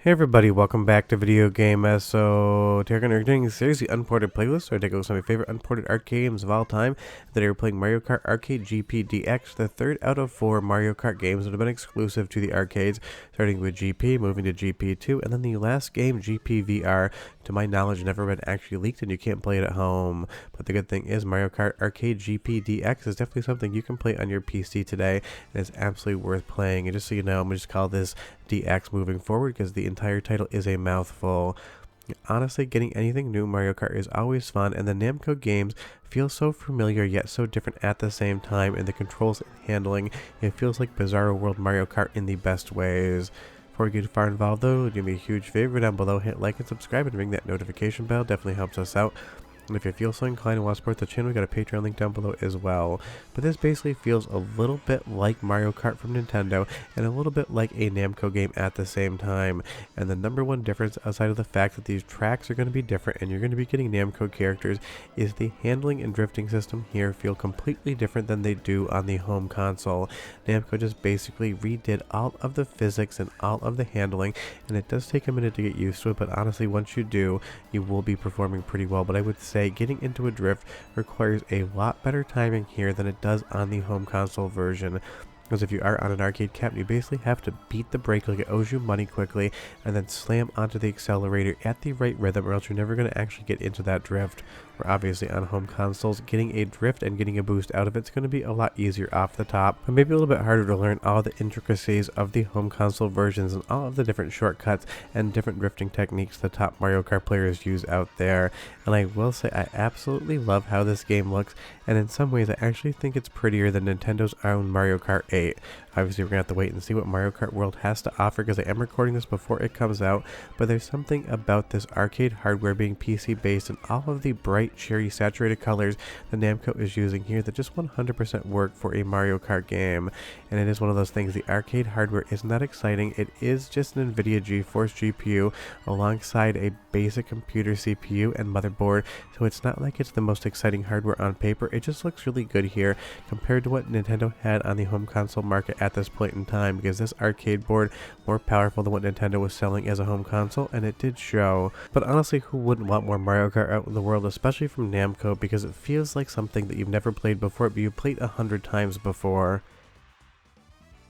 Hey everybody, welcome back to Video Game So today we're doing a series of unported playlists, so I take a look at some of my favorite unported arcade games of all time. Today we're playing Mario Kart Arcade GP DX, the third out of 4 Mario Kart games that have been exclusive to the arcades, starting with GP, moving to GP2, and then the last game, GP VR, to my knowledge never been actually leaked and you can't play it at home. But the good thing is Mario Kart Arcade GP DX is definitely something you can play on your PC today, and it's absolutely worth playing. And just so you know, I'm going to just call this DX moving forward because the entire title is a mouthful. Honestly, getting anything new Mario Kart is always fun, and the Namco games feel so familiar yet so different at the same time, and the controls and handling, it feels like Bizarro World Mario Kart in the best ways. Before we get too far involved though, do me a huge favor down below, hit like and subscribe and ring that notification bell, definitely helps us out. And if you feel so inclined and want to support the channel, we got a Patreon link down below as well. But this basically feels a little bit like Mario Kart from Nintendo and a little bit like a Namco game at the same time. And the number one difference, outside of the fact that these tracks are going to be different and you're going to be getting Namco characters, is the handling and drifting system here feel completely different than they do on the home console. Namco just basically redid all of the physics and all of the handling, and it does take a minute to get used to it, but honestly once you do, you will be performing pretty well. But I would say getting into a drift requires a lot better timing here than it does on the home console version. Because if you are on an arcade cabinet, you basically have to beat the brake like it owes you money quickly, and then slam onto the accelerator at the right rhythm, or else you're never going to actually get into that drift. Where obviously on home consoles, getting a drift and getting a boost out of it's going to be a lot easier off the top, but maybe a little bit harder to learn all the intricacies of the home console versions and all of the different shortcuts and different drifting techniques the top Mario Kart players use out there. And I will say I absolutely love how this game looks, and in some ways I actually think it's prettier than Nintendo's own Mario Kart 8. Obviously we're going to have to wait and see what Mario Kart World has to offer because I am recording this before it comes out, but there's something about this arcade hardware being PC based and all of the bright, cherry, saturated colors that Namco is using here that just 100% work for a Mario Kart game. And it is one of those things, the arcade hardware isn't that exciting. It is just an NVIDIA GeForce GPU alongside a basic computer CPU and motherboard, so it's not like it's the most exciting hardware on paper. It just looks really good here compared to what Nintendo had on the home console market at this point in time, because this arcade board more powerful than what Nintendo was selling as a home console, and it did show. But honestly, who wouldn't want more Mario Kart out in the world, especially from Namco, because it feels like something that you've never played before, but you've played 100 times before.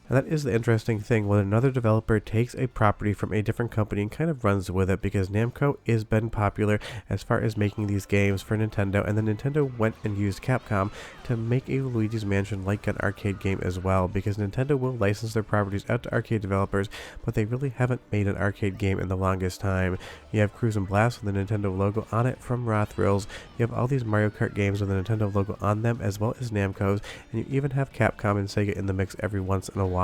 And that is the interesting thing when another developer takes a property from a different company and kind of runs with it, because Namco has been popular as far as making these games for Nintendo, and then Nintendo went and used Capcom to make a Luigi's Mansion like an arcade game as well, because Nintendo will license their properties out to arcade developers, but they really haven't made an arcade game in the longest time. You have Cruise and Blast with the Nintendo logo on it from Raw Thrills, you have all these Mario Kart games with the Nintendo logo on them as well as Namco's, and you even have Capcom and Sega in the mix every once in a while.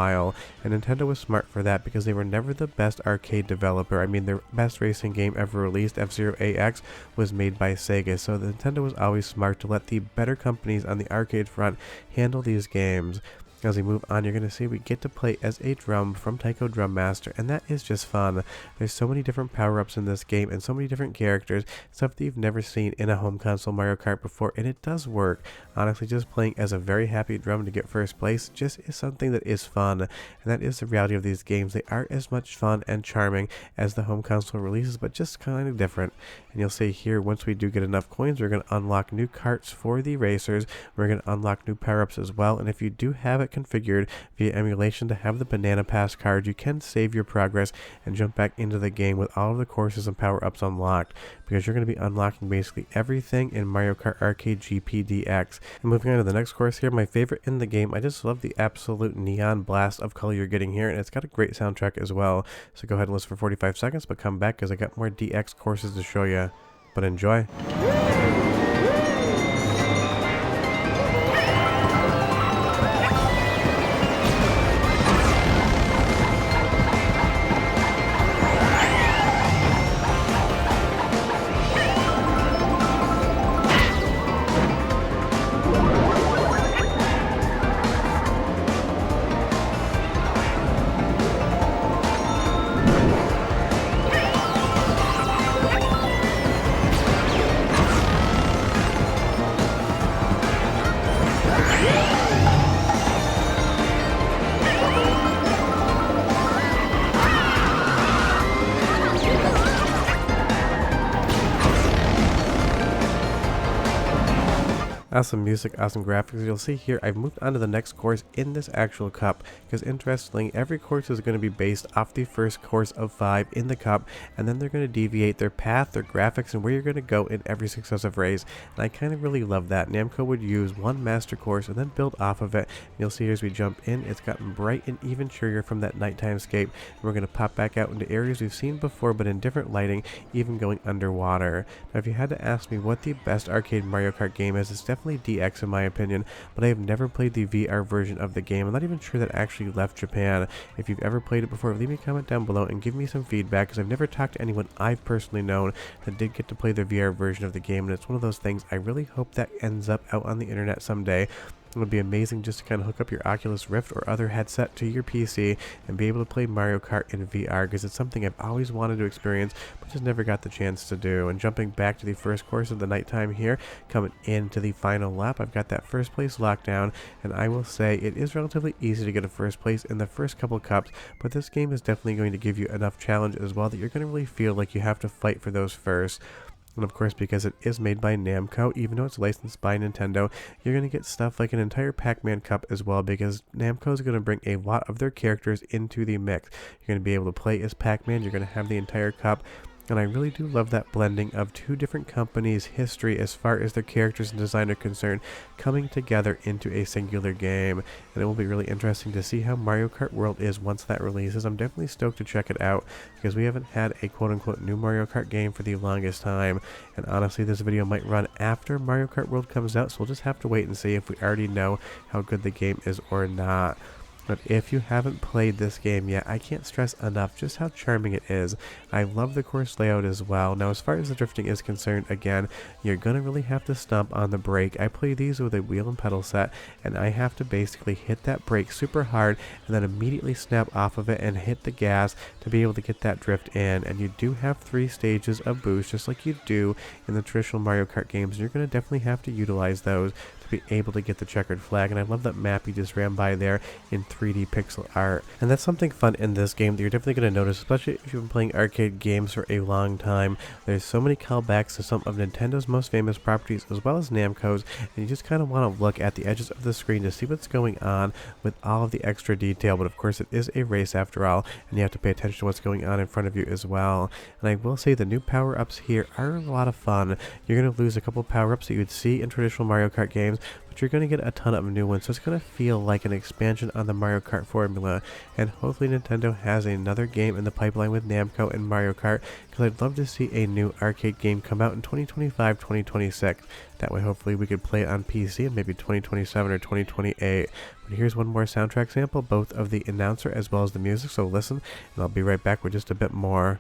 And Nintendo was smart for that because they were never the best arcade developer. I mean, their best racing game ever released, F-Zero AX, was made by Sega, so Nintendo was always smart to let the better companies on the arcade front handle these games. As we move on, you're going to see we get to play as a drum from Taiko Drum Master, and that is just fun. There's so many different power-ups in this game and so many different characters, stuff that you've never seen in a home console Mario Kart before, and it does work. Honestly, just playing as a very happy drum to get first place just is something that is fun, and that is the reality of these games. They aren't as much fun and charming as the home console releases, but just kind of different. And you'll see here, once we do get enough coins, we're going to unlock new carts for the racers. We're going to unlock new power-ups as well, and if you do have it configured via emulation to have the Banana Pass card, you can save your progress and jump back into the game with all of the courses and power-ups unlocked, because you're going to be unlocking basically everything in Mario Kart Arcade GP DX. And moving on to the next course here, my favorite in the game, I just love the absolute neon blast of color you're getting here, and it's got a great soundtrack as well. So go ahead and listen for 45 seconds, but come back because I got more DX courses to show you. But enjoy. Awesome music, awesome graphics. You'll see here I've moved on to the next course in this actual cup, because interestingly every course is going to be based off the first course of 5 in the cup, and then they're going to deviate their path, their graphics, and where you're going to go in every successive race. And I kind of really love that. Namco would use one master course and then build off of it. And you'll see here as we jump in, it's gotten bright and even cheerier from that nighttime scape. And we're going to pop back out into areas we've seen before but in different lighting, even going underwater. Now if you had to ask me what the best arcade Mario Kart game is, it's definitely DX in my opinion, but I have never played the VR version of the game. I'm not even sure that actually left Japan. If you've ever played it before, leave me a comment down below and give me some feedback, because I've never talked to anyone I've personally known that did get to play the VR version of the game, and it's one of those things I really hope that ends up out on the internet someday. It would be amazing just to kind of hook up your Oculus Rift or other headset to your PC and be able to play Mario Kart in VR, because it's something I've always wanted to experience but just never got the chance to do. And jumping back to the first course of the nighttime here, coming into the final lap, I've got that first place lockdown, and I will say it is relatively easy to get a first place in the first couple cups, but this game is definitely going to give you enough challenge as well that you're going to really feel like you have to fight for those first. And of course, because it is made by Namco, even though it's licensed by Nintendo, you're going to get stuff like an entire Pac-Man Cup as well, because Namco is going to bring a lot of their characters into the mix. You're going to be able to play as Pac-Man, you're going to have the entire cup. And I really do love that blending of two different companies' history as far as their characters and design are concerned coming together into a singular game. And it will be really interesting to see how Mario Kart World is once that releases. I'm definitely stoked to check it out, because we haven't had a quote-unquote new Mario Kart game for the longest time. And honestly, this video might run after Mario Kart World comes out, so we'll just have to wait and see if we already know how good the game is or not. But if you haven't played this game yet, I can't stress enough just how charming it is. I love the course layout as well. Now, as far as the drifting is concerned, again, you're going to really have to stomp on the brake. I play these with a wheel and pedal set, and I have to basically hit that brake super hard and then immediately snap off of it and hit the gas to be able to get that drift in. And you do have 3 stages of boost, just like you do in the traditional Mario Kart games, and you're going to definitely have to utilize those be able to get the checkered flag. And I love that map you just ran by there in 3D pixel art, and that's something fun in this game that you're definitely going to notice, especially if you've been playing arcade games for a long time. There's so many callbacks to some of Nintendo's most famous properties as well as Namco's, and you just kind of want to look at the edges of the screen to see what's going on with all of the extra detail. But of course, it is a race after all, and you have to pay attention to what's going on in front of you as well. And I will say the new power-ups here are a lot of fun. You're going to lose a couple power-ups that you would see in traditional Mario Kart games, but you're going to get a ton of new ones, so it's going to feel like an expansion on the Mario Kart formula. And hopefully Nintendo has another game in the pipeline with Namco and Mario Kart, because I'd love to see a new arcade game come out in 2025, 2026. That way hopefully we could play it on PC in maybe 2027 or 2028. But here's one more soundtrack sample, both of the announcer as well as the music, so listen, and I'll be right back with just a bit more.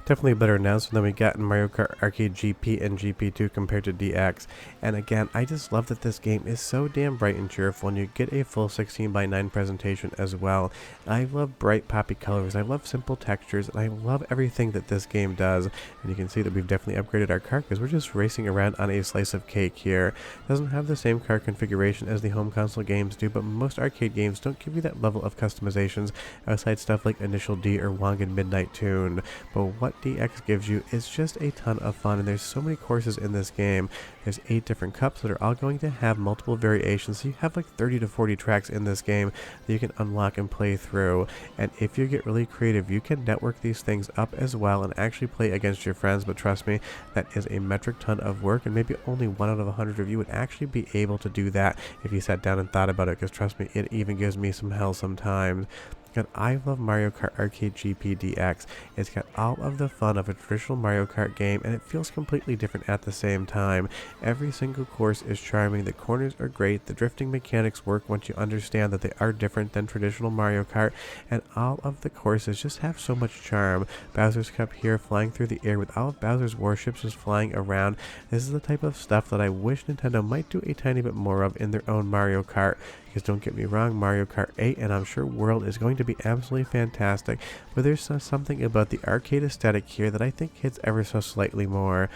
'Definitely a better announcement than we got in Mario Kart Arcade GP and GP2 compared to DX. And again, I just love that this game is so damn bright and cheerful, and you get a full 16:9 presentation as well. I love bright poppy colors, I love simple textures, and I love everything that this game does. And you can see that we've definitely upgraded our car, because we're just racing around on a slice of cake here. It doesn't have the same car configuration as the home console games do, but most arcade games don't give you that level of customizations outside stuff like Initial D or Wangan Midnight Tune. But what DX gives you is just a ton of fun, and there's so many courses in this game. There's 8 different cups that are all going to have multiple variations, so you have like 30 to 40 tracks in this game that you can unlock and play through. And if you get really creative, you can network these things up as well and actually play against your friends. But trust me, that is a metric ton of work, and maybe only 1 out of 100 of you would actually be able to do that if you sat down and thought about it, because trust me, it even gives me some hell sometimes. And I love Mario Kart Arcade GPDX. It's got all of the fun of a traditional Mario Kart game, and it feels completely different at the same time. Every single course is charming, the corners are great, the drifting mechanics work once you understand that they are different than traditional Mario Kart, and all of the courses just have so much charm. Bowser's Cup here, flying through the air with all of Bowser's warships just flying around. This is the type of stuff that I wish Nintendo might do a tiny bit more of in their own Mario Kart. Because don't get me wrong, Mario Kart 8 and I'm sure World is going to be absolutely fantastic, but there's something about the arcade aesthetic here that I think hits ever so slightly more.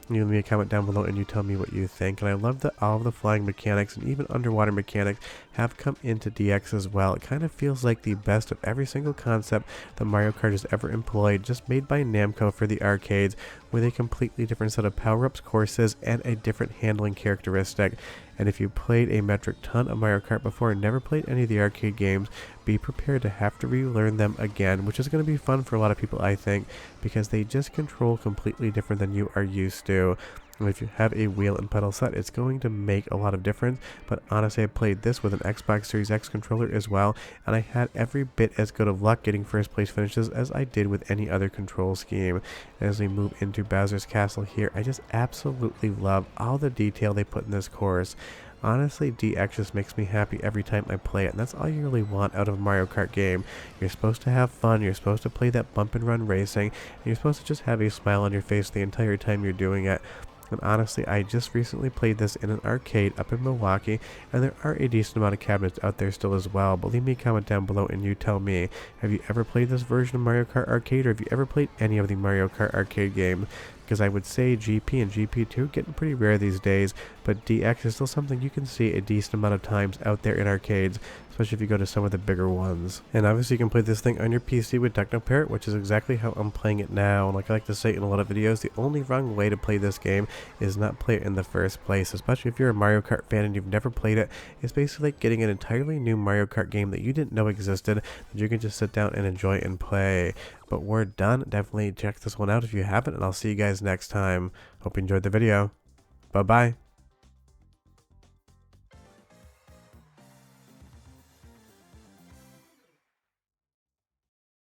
You leave me a comment down below and you tell me what you think. And I love that all of the flying mechanics and even underwater mechanics have come into DX as well. It kind of feels like the best of every single concept that Mario Kart has ever employed, just made by Namco for the arcades, with a completely different set of power-ups, courses, and a different handling characteristic. And if you played a metric ton of Mario Kart before and never played any of the arcade games, be prepared to have to relearn them again, which is going to be fun for a lot of people, I think, because they just control completely different than you are used to. And if you have a wheel and pedal set, it's going to make a lot of difference, but honestly, I played this with an Xbox Series X controller as well, and I had every bit as good of luck getting first place finishes as I did with any other control scheme. As we move into Bowser's Castle here, I just absolutely love all the detail they put in this course. Honestly, DX just makes me happy every time I play it, and that's all you really want out of a Mario Kart game. You're supposed to have fun, you're supposed to play that bump and run racing, and you're supposed to just have a smile on your face the entire time you're doing it. And honestly, I just recently played this in an arcade up in Milwaukee, and there are a decent amount of cabinets out there still as well, but leave me a comment down below and you tell me, have you ever played this version of Mario Kart Arcade, or have you ever played any of the Mario Kart Arcade games? Because I would say GP and GP2 are getting pretty rare these days, but DX is still something you can see a decent amount of times out there in arcades, especially if you go to some of the bigger ones. And obviously you can play this thing on your PC with TechnoParrot, which is exactly how I'm playing it now. And like I like to say in a lot of videos, the only wrong way to play this game is not play it in the first place, especially if you're a Mario Kart fan and you've never played it. It's basically like getting an entirely new Mario Kart game that you didn't know existed, that you can just sit down and enjoy and play. But we're done. Definitely check this one out if you haven't, and I'll see you guys next time. Hope you enjoyed the video. Bye-bye.